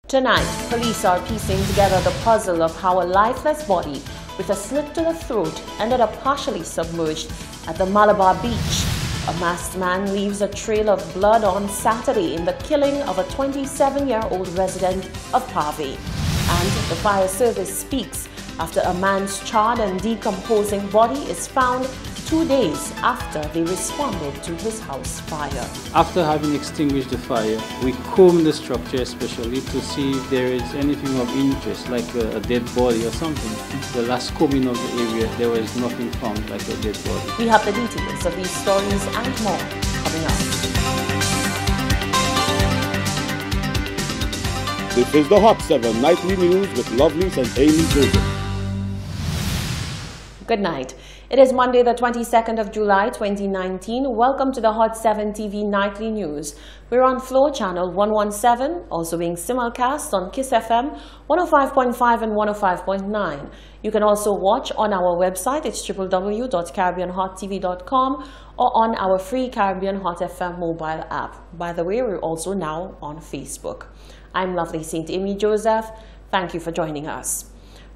Tonight, police are piecing together the puzzle of how a lifeless body with a slit to the throat ended up partially submerged at the Malabar beach. A masked man leaves a trail of blood on Saturday in the killing of a 27-year-old resident of Pave. And the fire service speaks after a man's charred and decomposing body is found 2 days after they responded to his house fire. After having extinguished the fire, we combed the structure especially to see if there is anything of interest, like a dead body or something. The last combing of the area, there was nothing found like a dead body. We have the details of these stories and more coming up. This is the Hot 7 Nightly News with Lovelace and Amy Joseph. Good night. It is Monday, the 22nd of July, 2019. Welcome to the Hot 7 TV Nightly News. We're on Flow Channel 117, also being simulcast on Kiss FM 105.5 and 105.9. You can also watch on our website. It's www.caribbeanhottv.com or on our free Caribbean Hot FM mobile app. By the way, we're also now on Facebook. I'm Lovely St. Amy Joseph. Thank you for joining us.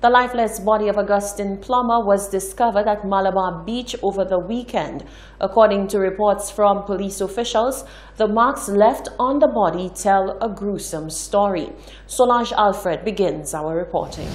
The lifeless body of Augustine Plummer was discovered at Malabar Beach over the weekend. According to reports from police officials, the marks left on the body tell a gruesome story. Solange Alfred begins our reporting.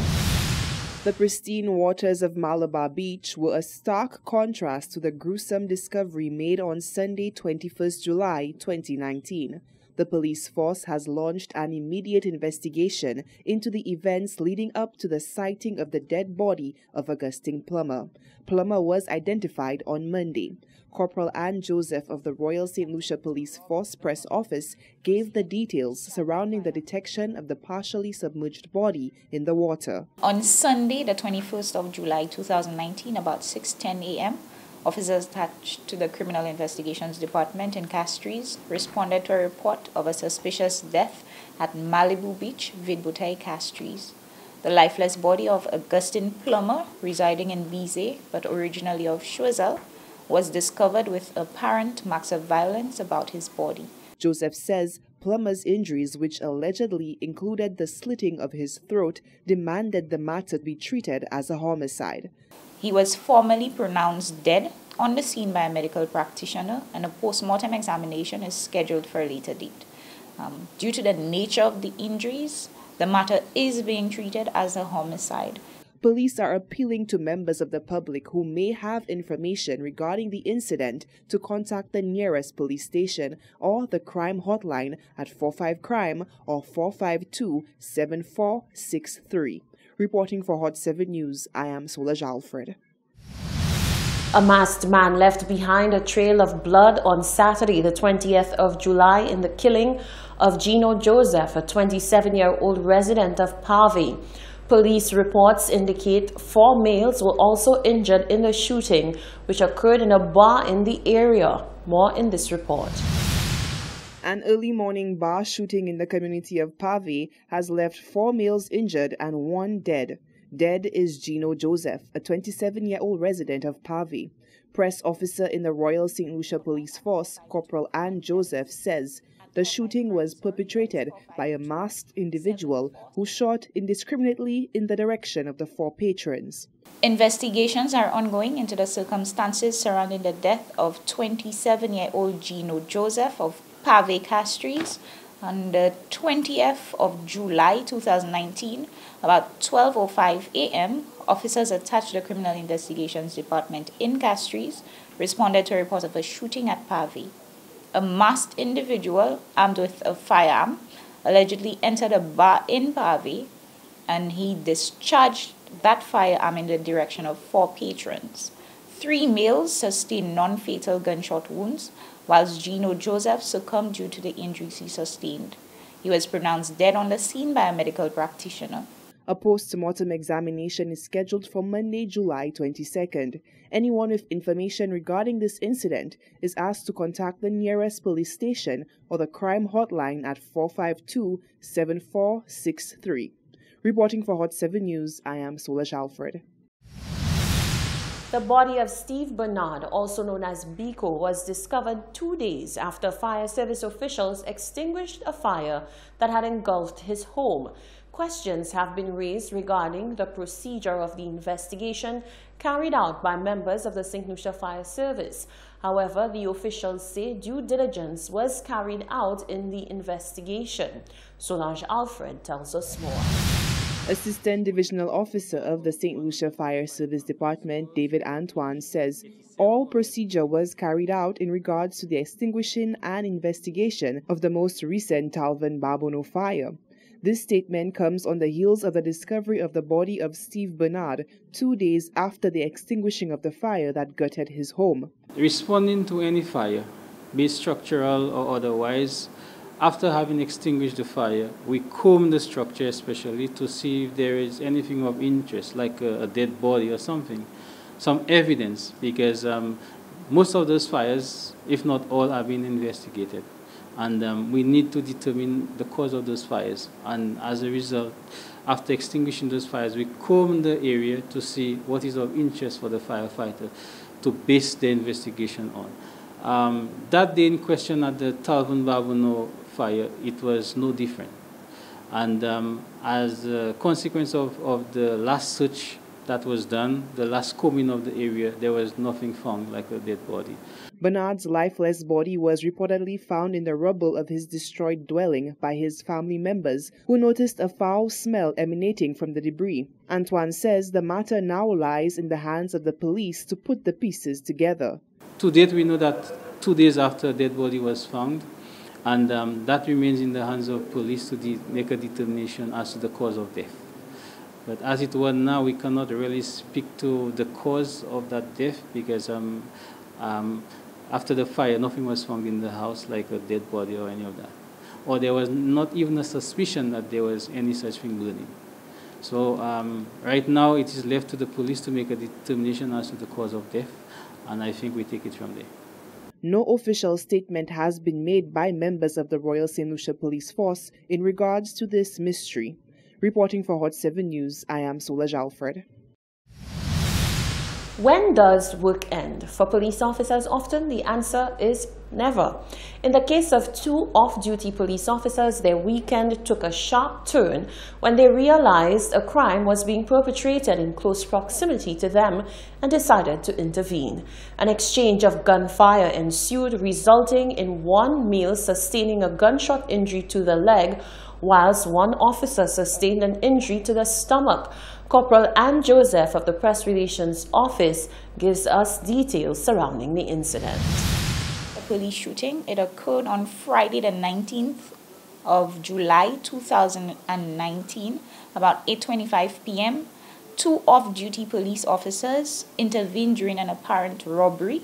The pristine waters of Malabar Beach were a stark contrast to the gruesome discovery made on Sunday, 21st July 2019. The police force has launched an immediate investigation into the events leading up to the sighting of the dead body of Augustine Plummer. Plummer was identified on Monday. Corporal Anne Joseph of the Royal St. Lucia Police Force Press Office gave the details surrounding the detection of the partially submerged body in the water. On Sunday, the 21st of July 2019, about 6:10 a.m., officers attached to the Criminal Investigations Department in Castries responded to a report of a suspicious death at Malibu Beach, Vidbutay, Castries. The lifeless body of Augustine Plummer, residing in Bizet but originally of Choiseul, was discovered with apparent marks of violence about his body. Joseph says Plummer's injuries, which allegedly included the slitting of his throat, demanded the matter be treated as a homicide. He was formally pronounced dead on the scene by a medical practitioner, and a post-mortem examination is scheduled for a later date. Due to the nature of the injuries, the matter is being treated as a homicide. Police are appealing to members of the public who may have information regarding the incident to contact the nearest police station or the crime hotline at 45-CRIME or 452-7463. Reporting for Hot 7 News, I am Solange Alfred. A masked man left behind a trail of blood on Saturday, the 20th of July, in the killing of Gino Joseph, a 27-year-old resident of Pave. Police reports indicate 4 males were also injured in the shooting, which occurred in a bar in the area. More in this report. An early morning bar shooting in the community of Pave has left 4 males injured and 1 dead. Dead is Gino Joseph, a 27-year-old resident of Pave. Press officer in the Royal St. Lucia Police Force, Corporal Anne Joseph, says the shooting was perpetrated by a masked individual who shot indiscriminately in the direction of the 4 patrons. Investigations are ongoing into the circumstances surrounding the death of 27-year-old Gino Joseph of Pave, Castries. On the 20th of July 2019, about 12:05 a.m., officers attached to the Criminal Investigations Department in Castries responded to a report of a shooting at Pave. A masked individual armed with a firearm allegedly entered a bar in Pave, and he discharged that firearm in the direction of 4 patrons. 3 males sustained non-fatal gunshot wounds, whilst Gino Joseph succumbed due to the injuries he sustained. He was pronounced dead on the scene by a medical practitioner. A post-mortem examination is scheduled for Monday, July 22nd. Anyone with information regarding this incident is asked to contact the nearest police station or the crime hotline at 452-7463. Reporting for Hot 7 News, I am Solange Alfred. The body of Steve Bernard, also known as Biko, was discovered 2 days after fire service officials extinguished a fire that had engulfed his home. Questions have been raised regarding the procedure of the investigation carried out by members of the St. Lucia Fire Service. However, the officials say due diligence was carried out in the investigation. Solange Alfred tells us more. Assistant Divisional Officer of the St. Lucia Fire Service Department, David Antoine, says all procedure was carried out in regards to the extinguishing and investigation of the most recent Talvin Babono fire. This statement comes on the heels of the discovery of the body of Steve Bernard 2 days after the extinguishing of the fire that gutted his home. Responding to any fire, be it structural or otherwise, after having extinguished the fire, we comb the structure especially to see if there is anything of interest, like a dead body or something, some evidence, because most of those fires, if not all, are being investigated. And we need to determine the cause of those fires. And as a result, after extinguishing those fires, we comb the area to see what is of interest for the firefighter to base the investigation on. That day in question at the Talvin Babono fire, it was no different. And as a consequence of the last search that was done, the last combing of the area, there was nothing found like a dead body. Bernard's lifeless body was reportedly found in the rubble of his destroyed dwelling by his family members, who noticed a foul smell emanating from the debris. Antoine says the matter now lies in the hands of the police to put the pieces together. To date, we know that 2 days after a dead body was found, and that remains in the hands of police to make a determination as to the cause of death. But as it were now, we cannot really speak to the cause of that death because after the fire, nothing was found in the house like a dead body or any of that. Or there was not even a suspicion that there was any such thing burning. So right now, it is left to the police to make a determination as to the cause of death, and I think we take it from there. No official statement has been made by members of the Royal St. Lucia Police Force in regards to this mystery. Reporting for Hot 7 News, I am Solange Alfred. When does work end? For police officers, often the answer is never. In the case of 2 off-duty police officers, their weekend took a sharp turn when they realized a crime was being perpetrated in close proximity to them and decided to intervene. An exchange of gunfire ensued, resulting in one male sustaining a gunshot injury to the leg, whilst one officer sustained an injury to the stomach. Corporal Ann Joseph of the Press Relations Office gives us details surrounding the incident. The police shooting, it occurred on Friday the 19th of July 2019, about 8:25 p.m. 2 off-duty police officers intervened during an apparent robbery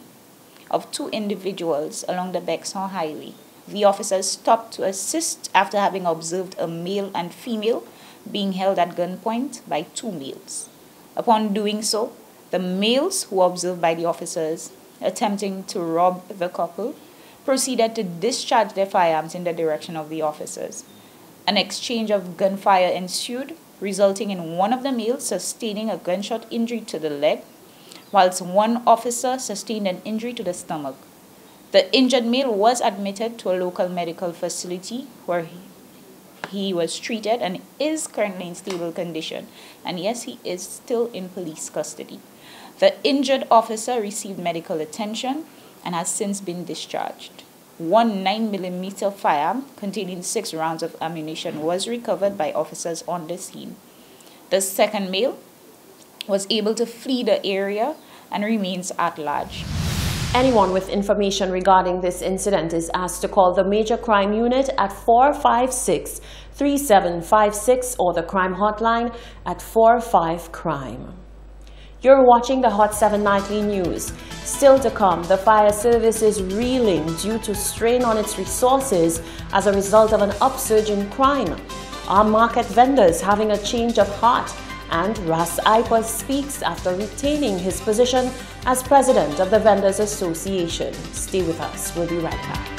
of 2 individuals along the Bexon Highway. The officers stopped to assist after having observed a male and female being held at gunpoint by 2 males. Upon doing so, the males, who were observed by the officers attempting to rob the couple, proceeded to discharge their firearms in the direction of the officers. An exchange of gunfire ensued, resulting in one of the males sustaining a gunshot injury to the leg, whilst one officer sustained an injury to the stomach. The injured male was admitted to a local medical facility where he was treated and is currently in stable condition. And yes, he is still in police custody. The injured officer received medical attention and has since been discharged. One 9mm firearm containing 6 rounds of ammunition was recovered by officers on the scene. The second male was able to flee the area and remains at large. Anyone with information regarding this incident is asked to call the Major Crime Unit at 456-3756 or the crime hotline at 45-CRIME. You're watching the Hot 7 Nightly News. Still to come, the fire service is reeling due to strain on its resources as a result of an upsurge in crime. Are market vendors having a change of heart? And Ras Ipa speaks after retaining his position as president of the Vendors Association. Stay with us. We'll be right back.